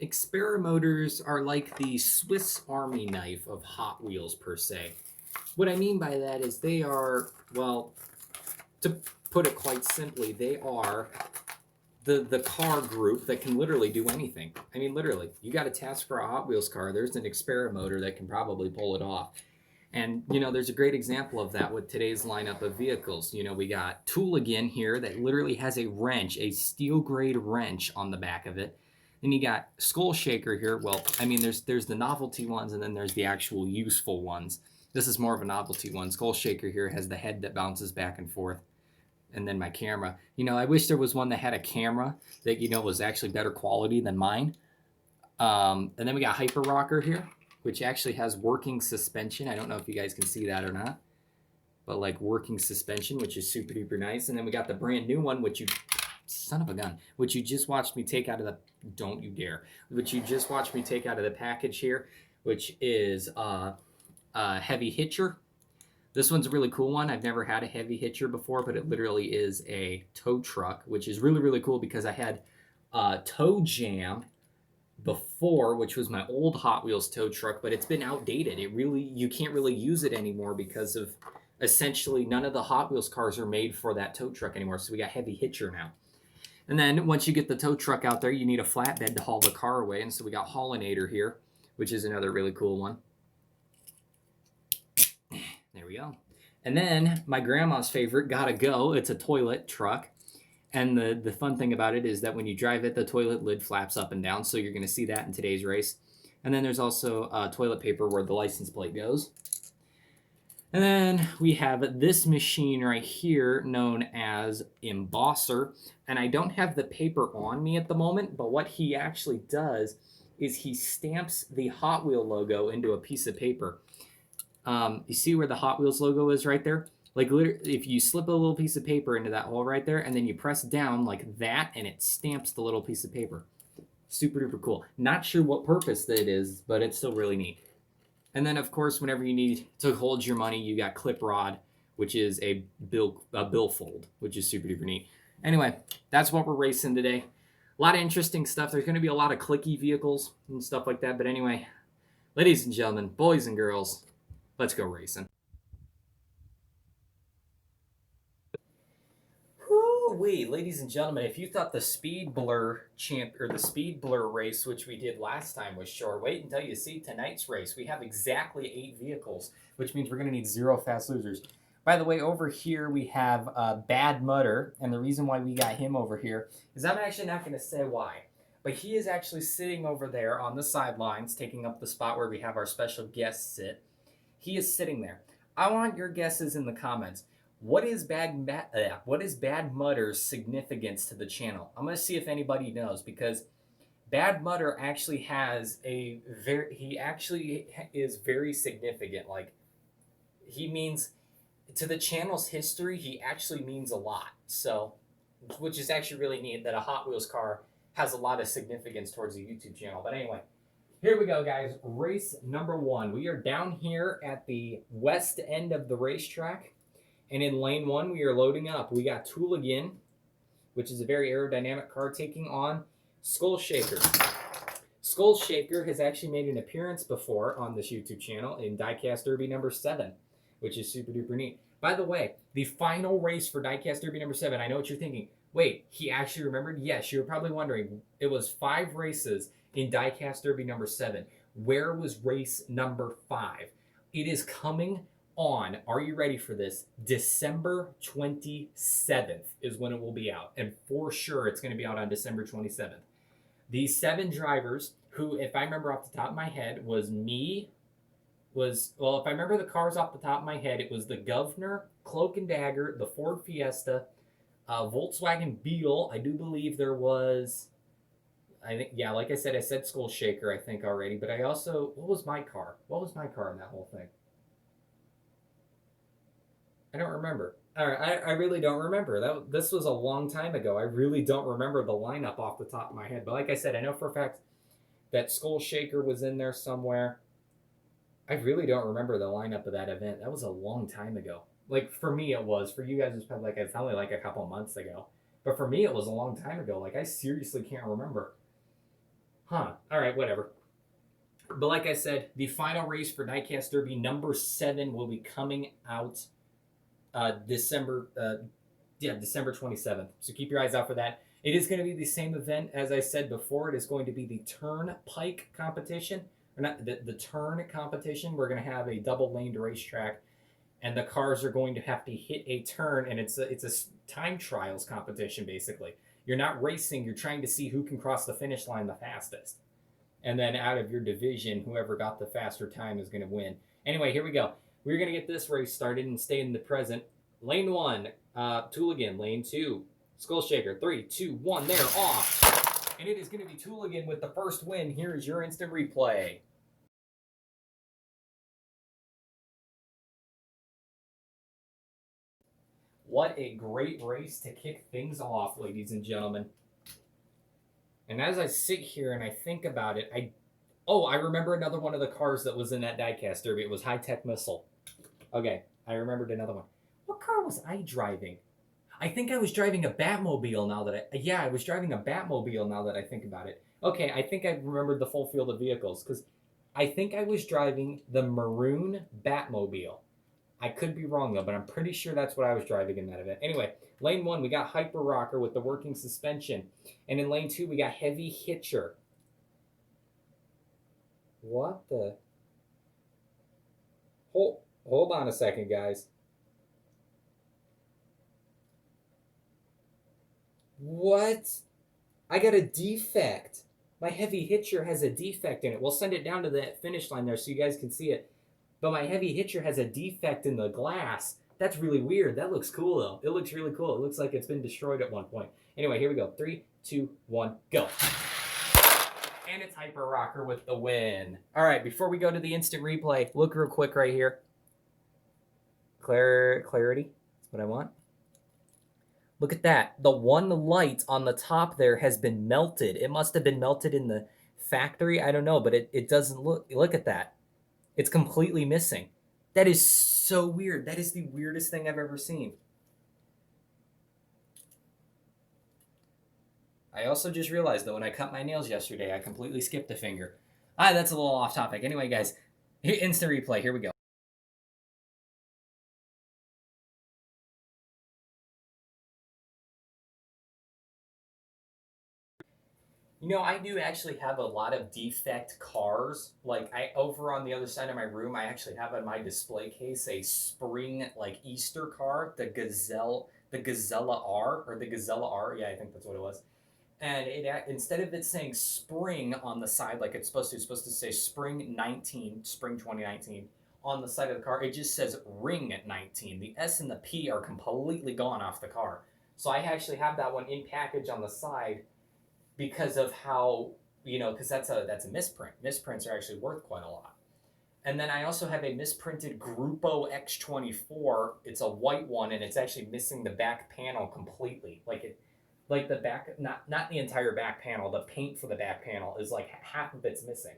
Experimotors are like the Swiss Army knife of Hot Wheels, per se. What I mean by that is they are, well, to put it quite simply, they are the car group that can literally do anything. I mean, literally, you got a task for a Hot Wheels car, there's an Experimotor that can probably pull it off. And, there's a great example of that with today's lineup of vehicles. We got Tooligan here that literally has a wrench, a steel grade wrench on the back of it. Then you got Skull Shaker here. Well, I mean, there's the novelty ones and then there's the actual useful ones. This is more of a novelty one. Skull Shaker here has the head that bounces back and forth. And then my camera. I wish there was one that had a camera that, was actually better quality than mine. And then we got Hyper Rocker here, which actually has working suspension. I don't know if you guys can see that or not, but like working suspension, which is super duper nice. And then we got the brand new one, which you, son of a gun, which you just watched me take out of the, don't you dare, which you just watched me take out of the package here, which is a heavy hitcher. This one's a really cool one. I've never had a heavy hitcher before, but it literally is a tow truck, which is really, really cool because I had Toe Jam before, which was my old Hot Wheels tow truck, but it's been outdated. You can't really use it anymore because of essentially none of the Hot Wheels cars are made for that tow truck anymore. So we got heavy hitcher now. And then once you get the tow truck out there, you need a flatbed to haul the car away. And so we got Hollandator here, which is another really cool one. There we go. And then my grandma's favorite, Gotta Go. It's a toilet truck. And the fun thing about it is that when you drive it, the toilet lid flaps up and down. So you're going to see that in today's race. And then there's also toilet paper where the license plate goes. And then we have this machine right here known as Embosser. And I don't have the paper on me at the moment, but what he actually does is he stamps the Hot Wheel logo into a piece of paper. You see where the Hot Wheels logo is right there? Like, if you slip a little piece of paper into that hole right there, and then you press down like that, and it stamps the little piece of paper. Super duper cool. Not sure what purpose that is, but it's still really neat. And then, of course, whenever you need to hold your money, you got Clip Rod, which is a billfold, which is super duper neat. Anyway, that's what we're racing today. A lot of interesting stuff. There's going to be a lot of clicky vehicles and stuff like that. But anyway, ladies and gentlemen, boys and girls, let's go racing. Woo-wee, ladies and gentlemen, if you thought the Speed Blur race, which we did last time, was short, wait until you see tonight's race. We have exactly 8 vehicles, which means we're going to need 0 fast losers. By the way, over here we have Bad Mutter, and the reason why we got him over here is I'm actually not going to say why, but he is actually sitting over there on the sidelines, taking up the spot where we have our special guests sit. He is sitting there. I want your guesses in the comments. What is Bad Mutter's significance to the channel? I'm going to see if anybody knows, because Bad Mutter actually has he actually is very significant. Like, he means, to the channel's history, he actually means a lot. So, which is actually really neat that a Hot Wheels car has a lot of significance towards the YouTube channel. But anyway, here we go, guys. Race number 1. We are down here at the west end of the racetrack. And in lane 1, we are loading up. We got Tooligan, which is a very aerodynamic car, taking on Skull Shaker. Skull Shaker has actually made an appearance before on this YouTube channel in Diecast Derby number 7, which is super duper neat. By the way, the final race for Diecast Derby number 7, I know what you're thinking. Wait, he actually remembered? Yes, you're probably wondering. It was 5 races in Diecast Derby number 7. Where was race number 5? It is coming on, are you ready for this? December 27th is when it will be out. And for sure, it's going to be out on December 27th. These 7 drivers, who, if I remember off the top of my head, if I remember the cars off the top of my head, it was the Governor, Cloak and Dagger, the Ford Fiesta, Volkswagen Beetle. I do believe there was, I think, yeah, like I said Skull Shaker, I think, already. But I also, what was my car? What was my car in that whole thing? I don't remember. I really don't remember. This was a long time ago. I really don't remember the lineup off the top of my head. But like I said, I know for a fact that Skull Shaker was in there somewhere. I really don't remember the lineup of that event. That was a long time ago. Like, for me it was. For you guys, it's probably it's only like a couple months ago. But for me, it was a long time ago. Like, I seriously can't remember. Huh. All right, whatever. But like I said, the final race for Diecast Derby number 7 will be coming out December. December 27th. So keep your eyes out for that. It is going to be the same event as I said before. It is going to be the Turnpike competition, or not the turn competition. We're going to have a double laned racetrack, and the cars are going to have to hit a turn, and it's a time trials competition basically. You're not racing. You're trying to see who can cross the finish line the fastest. And then out of your division, whoever got the faster time is going to win. Anyway, here we go. We're going to get this race started and stay in the present. Lane 1, Tooligan. Lane 2, Skullshaker. 3, 2, 1, they're off. And it is going to be Tooligan with the first win. Here is your instant replay. What a great race to kick things off, ladies and gentlemen. And as I sit here and I think about it, I remember another one of the cars that was in that Diecast Derby. It was High Tech Missile. Okay, I remembered another one. What car was I driving? I think I was driving a Batmobile now that I was driving a Batmobile now that I think about it. Okay, I think I remembered the full field of vehicles because I think I was driving the maroon Batmobile. I could be wrong though, but I'm pretty sure that's what I was driving in that event. Anyway, lane 1, we got Hyper Rocker with the working suspension. And in lane 2, we got Heavy Hitcher. What the? Hold on a second, guys. What? I got a defect. My Heavy Hitcher has a defect in it. We'll send it down to the finish line there so you guys can see it. But my Heavy Hitcher has a defect in the glass. That's really weird. That looks cool, though. It looks really cool. It looks like it's been destroyed at one point. Anyway, here we go. 3, 2, 1, go. And it's Hyper Rocker with the win. All right, before we go to the instant replay, look real quick right here. Clarity. That's what I want. Look at that. The one light on the top there has been melted. It must have been melted in the factory. I don't know, but it doesn't look. Look at that. It's completely missing. That is so weird. That is the weirdest thing I've ever seen. I also just realized that when I cut my nails yesterday, I completely skipped a finger. That's a little off topic. Anyway, guys, instant replay. Here we go. You know, I do actually have a lot of defect cars. Like over on the other side of my room, I actually have in my display case a spring like Easter car, the Gazella R or the Gazella R. Yeah, I think that's what it was. And it instead of it saying spring on the side like it's supposed to say spring 19, spring 2019 on the side of the car. It just says ring at 19. The S and the P are completely gone off the car. So I actually have that one in package on the side because of how, because that's a misprint. Misprints are actually worth quite a lot. And then I also have a misprinted Grupo X24. It's a white one, and it's actually missing the back panel completely. Like the back, not the entire back panel. The paint for the back panel is like half of it's missing.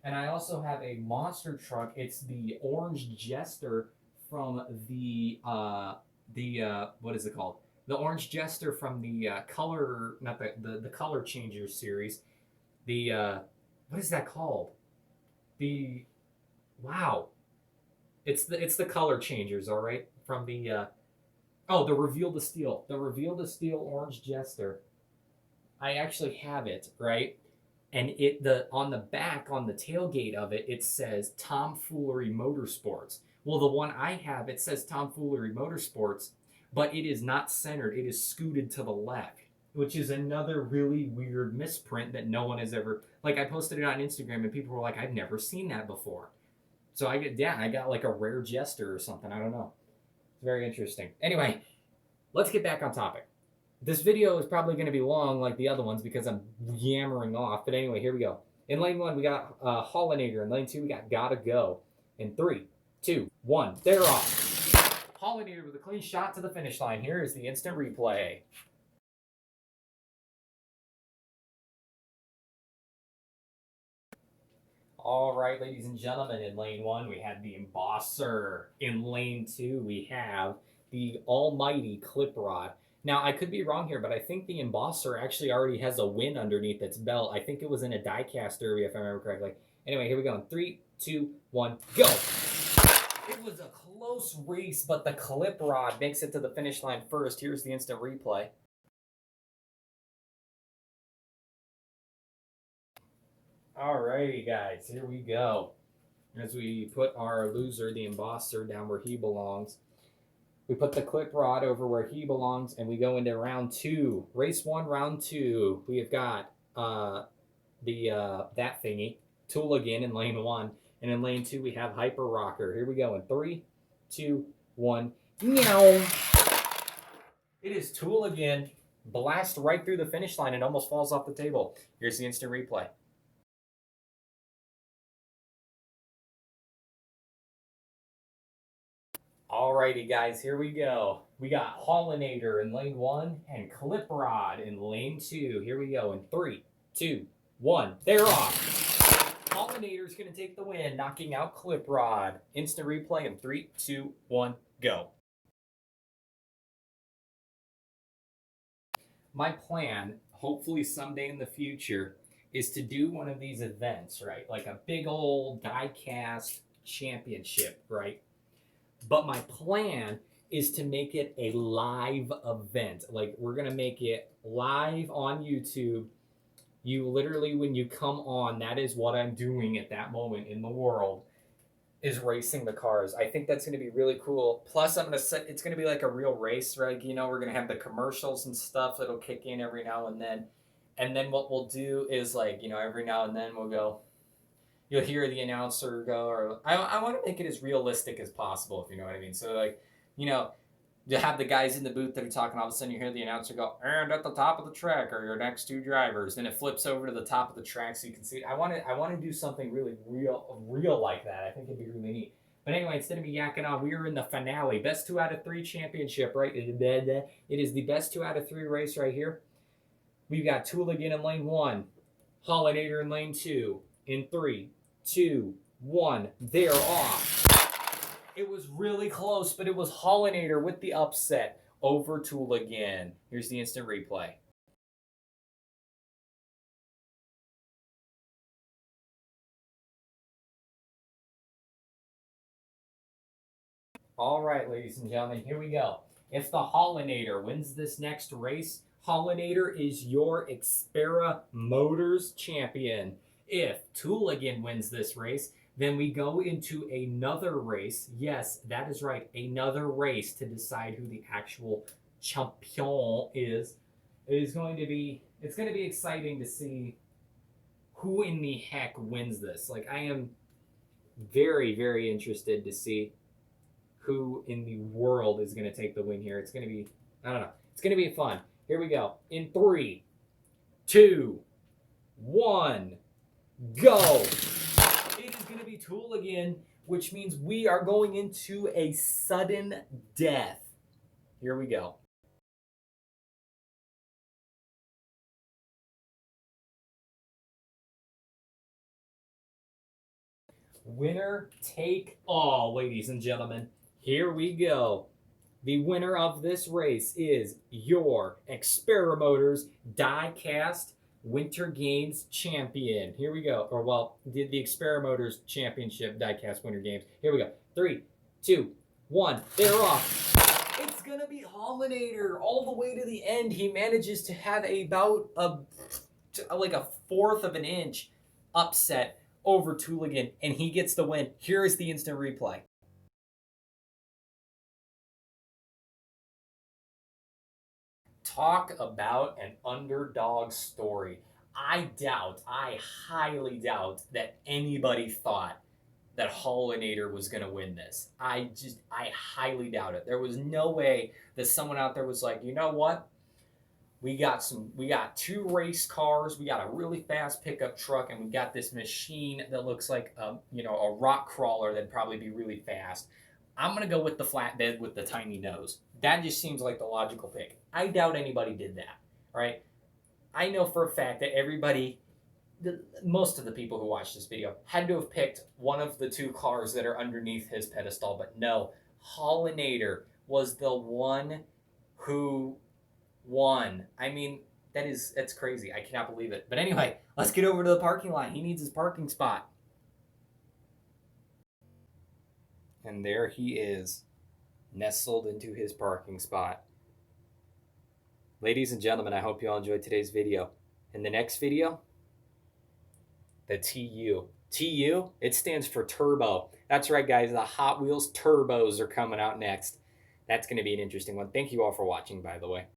And I also have a monster truck. It's the Orange Jester from the what is it called? The Orange Jester from the color, not the Color Changers series. The what is that called? Wow, it's the Color Changers, all right, from the the Reveal to Steel Orange Jester. I actually have it, right, and on the back on the tailgate of it, it says Tomfoolery Motorsports. Well, the one I have, it says Tomfoolery Motorsports, but it is not centered. It is scooted to the left, which is another really weird misprint that no one has ever. Like I posted it on Instagram, and people were like, "I've never seen that before." So I got like a rare Jester or something. I don't know. It's very interesting. Anyway, let's get back on topic. This video is probably going to be long like the other ones because I'm yammering off. But anyway, here we go. In lane 1, we got Hollandator. In lane 2, we got Gotta Go. In 3, 2, 1, they're off. Hollandator with a clean shot to the finish line. Here is the instant replay. All right, ladies and gentlemen, in lane 1, we had the Embosser. In lane 2, we have the almighty Clip Rod. Now, I could be wrong here, but I think the Embosser actually already has a win underneath its belt. I think it was in a Diecast derby, if I remember correctly. Anyway, here we go. In 3, 2, 1, go! It was a close race, but the clip rod makes it to the finish line first. Here's the instant replay. Alrighty, guys, here we go. As we put our loser, the Embosser, down where he belongs. We put the clip rod over where he belongs, and we go into round 2. Race 1, round 2. We have got that thingy, Tooligan in lane 1. And in lane 2, we have Hyper Rocker. Here we go in 3, 2, 1. Meow! It is Tooligan. Blast right through the finish line and almost falls off the table. Here's the instant replay. Alrighty, guys, here we go. We got Hollandator in lane 1 and Clip Rod in lane 2. Here we go in 3, 2, 1. They're off. Hollandator's going to take the win, knocking out Clip Rod. Instant replay in 3, 2, 1, go. My plan, hopefully someday in the future, is to do one of these events, right? Like a big old Diecast championship, right? But my plan is to make it a live event. Like, we're going to make it live on YouTube. You literally, when you come on, that is what I'm doing at that moment in the world, is racing the cars. I think that's going to be really cool. Plus, it's going to be like a real race, right? You know, we're going to have the commercials and stuff that'll kick in every now and then. And then what we'll do is, like, you know, every now and then we'll go, you'll hear the announcer go, or I want to make it as realistic as possible, if you know what I mean. So, like, you know, you have the guys in the booth that are talking, all of a sudden you hear the announcer go, and at the top of the track are your next 2 drivers. Then it flips over to the top of the track so you can see it. I want to do something really real like that. I think it'd be really neat. But anyway, instead of me yakking on, we are in the finale. Best 2 out of 3 championship, right? It is the best 2 out of 3 race right here. We've got Tooligan in lane 1, Hollandator in lane 2, in 3, 2, 1. They're off. It was really close, but it was Hollandator with the upset over Tooligan. Here's the instant replay. All right, ladies and gentlemen, here we go. If the Hollandator wins this next race, Hollandator is your Experamotors champion. If Tooligan wins this race, then we go into another race. Yes, that is right, another race to decide who the actual champion is. It's going to be exciting to see who in the heck wins this. Like, I am very, very interested to see who in the world is going to take the win here. It's going to be, I don't know, it's going to be fun. Here we go. In 3, 2, 1, go. It is going to be Tooligan, which means we are going into a sudden death. Here we go. Winner take all, ladies and gentlemen. Here we go. The winner of this race is your Experamotors Diecast Winter Games champion. Here we go. Or, well, the Experamotors Championship Diecast Winter Games. Here we go. 3, 2, 1. They're off. It's going to be Hollandator all the way to the end. He manages to have about like a 1/4 of an inch upset over Tooligan, and he gets the win. Here is the instant replay. Talk about an underdog story. I highly doubt that anybody thought that Hollandator was going to win this. I highly doubt it. There was no way that someone out there was like, you know what? We got 2 race cars, we got a really fast pickup truck, and we got this machine that looks like a rock crawler that'd probably be really fast. I'm going to go with the flatbed with the tiny nose. That just seems like the logical pick. I doubt anybody did that, right? I know for a fact that most of the people who watched this video had to have picked one of the 2 cars that are underneath his pedestal, but no, Hollandator was the one who 1. I mean, that's crazy. I cannot believe it. But anyway, let's get over to the parking lot. He needs his parking spot. And there he is, nestled into his parking spot. Ladies and gentlemen, I hope you all enjoyed today's video. In the next video, the TU. TU, it stands for turbo. That's right, guys. The Hot Wheels turbos are coming out next. That's going to be an interesting one. Thank you all for watching, by the way.